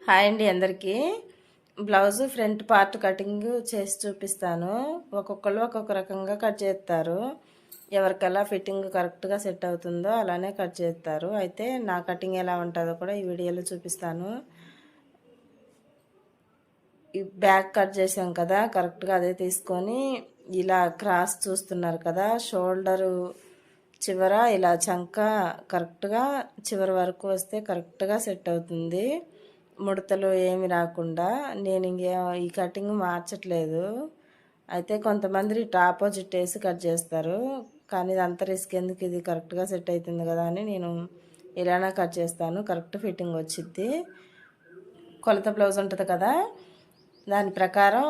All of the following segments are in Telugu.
హాయ్ అండి అందరికీ. బ్లౌజ్ ఫ్రంట్ పార్ట్ కటింగ్ చేసి చూపిస్తాను. ఒక్కొక్కరు ఒక్కొక్క రకంగా కట్ చేస్తారు. ఎవరికల్లా ఫిట్టింగ్ కరెక్ట్గా సెట్ అవుతుందో అలానే కట్ చేస్తారు. అయితే నా కటింగ్ ఎలా ఉంటుందో కూడా ఈ వీడియోలో చూపిస్తాను. ఈ బ్యాక్ కట్ చేసాం కదా, కరెక్ట్గా అదే తీసుకొని ఇలా క్రాస్ చూస్తున్నారు కదా, షోల్డరు చివర ఇలా చంక కరెక్ట్గా చివరి వరకు వస్తే కరెక్ట్గా సెట్ అవుతుంది. ముడతలు ఏమి రాకుండా. నేను ఈ కటింగ్ మార్చట్లేదు. అయితే కొంతమంది ఇటు ఆపోజిట్ వేసి కట్ చేస్తారు, కానీ ఇది అంత రిస్క్ ఎందుకు, ఇది కరెక్ట్గా సెట్ అవుతుంది కదా అని నేను ఇలానే కట్ చేస్తాను. కరెక్ట్ ఫిట్టింగ్ వచ్చిద్ది. కొలత బ్లౌజ్ ఉంటుంది కదా, దాని ప్రకారం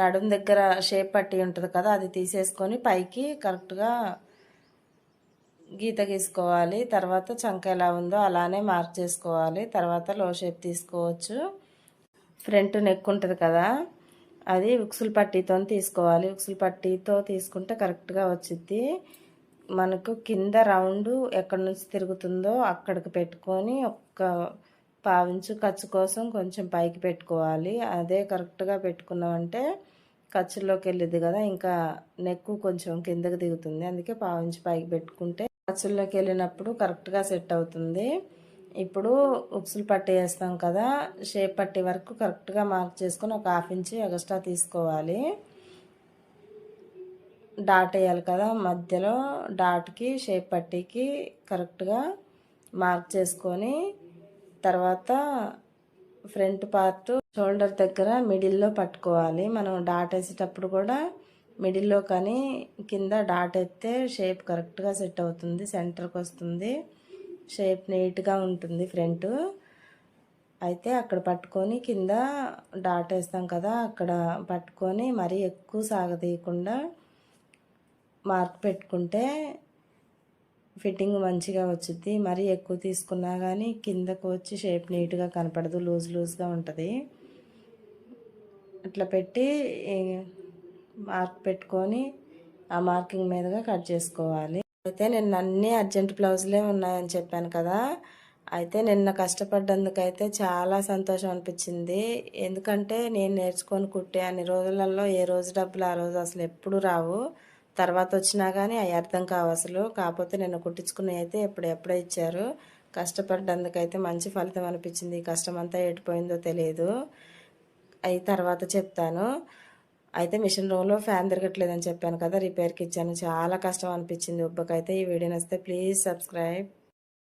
నడుం దగ్గర షేప్ పట్టి ఉంటుంది కదా, అది తీసేసుకొని పైకి కరెక్ట్గా గీత గీసుకోవాలి. తర్వాత చంక ఎలా ఉందో అలానే మార్క్ చేసుకోవాలి. తర్వాత లో షేప్ తీసుకోవచ్చు. ఫ్రంట్ నెక్ ఉంటుంది కదా, అది ఉక్సులు పట్టీతో తీసుకోవాలి. ఉక్సులు పట్టీతో తీసుకుంటే కరెక్ట్గా వచ్చిద్ది. మనకు కింద రౌండ్ ఎక్కడి నుంచి తిరుగుతుందో అక్కడికి పెట్టుకొని ఒక్క పావించు ఖర్చు కోసం కొంచెం పైకి పెట్టుకోవాలి. అదే కరెక్ట్గా పెట్టుకున్నామంటే ఖర్చుల్లోకి వెళ్ళిద్ది కదా, ఇంకా నెక్ కొంచెం కిందకి దిగుతుంది. అందుకే పావించి పైకి పెట్టుకుంటే ఖర్చుల్లోకి వెళ్ళినప్పుడు కరెక్ట్గా సెట్ అవుతుంది. ఇప్పుడు ఉక్సులు పట్టి వేస్తాం కదా, షేప్ పట్టి వరకు కరెక్ట్గా మార్క్ చేసుకొని ఒక 1/2 ఇంచ్ ఎక్స్ట్రా తీసుకోవాలి. డాట్ వేయాలి కదా, మధ్యలో డాట్కి షేప్ పట్టీకి కరెక్ట్గా మార్క్ చేసుకొని తర్వాత ఫ్రంట్ పార్ట్ షోల్డర్ దగ్గర మిడిల్లో పట్టుకోవాలి. మనం డాట్ వేసేటప్పుడు కూడా మిడిల్లో కానీ కింద డాట్ ఎత్తే షేప్ కరెక్ట్గా సెట్ అవుతుంది, సెంటర్కి వస్తుంది, షేప్ నీట్గా ఉంటుంది ఫ్రంట్. అయితే అక్కడ పట్టుకొని కింద డాట్ వేస్తాం కదా, అక్కడ పట్టుకొని మరీ ఎక్కువ సాగదీయకుండా మార్క్ పెట్టుకుంటే ఫిట్టింగ్ మంచిగా వచ్చింది. మరీ ఎక్కువ తీసుకున్నా కానీ కిందకు వచ్చి షేప్ నీట్గా కనపడదు, లూజ్గా ఉంటుంది. అట్లా పెట్టి మార్క్ పెట్టుకొని ఆ మార్కింగ్ మీదుగా కట్ చేసుకోవాలి. అయితే నిన్న అన్నీ అర్జెంట్ బ్లౌజులే ఉన్నాయని చెప్పాను కదా, అయితే నిన్న కష్టపడ్డందుకైతే చాలా సంతోషం అనిపించింది. ఎందుకంటే నేను నేర్చుకొని కుట్టే అన్ని రోజులలో ఏ రోజు డబ్బులు ఆ రోజు అసలు ఎప్పుడు రావు. తర్వాత వచ్చినా కానీ అవి అర్థం కావు అసలు. కాకపోతే నిన్న కుట్టించుకుని అయితే ఎప్పుడెప్పుడో ఇచ్చారు. కష్టపడ్డందుకైతే మంచి ఫలితం అనిపించింది. ఈ కష్టం అంతా ఎటుపోయిందో తెలియదు. అవి తర్వాత చెప్తాను. అయితే మిషన్ రూమ్లో ఫ్యాన్ తిరగట్లేదని చెప్పాను కదా, రిపేర్కి ఇచ్చాను. చాలా కష్టం అనిపించింది ఉబ్బకైతే. ఈ వీడియో నచ్చితే ప్లీజ్ సబ్స్క్రైబ్.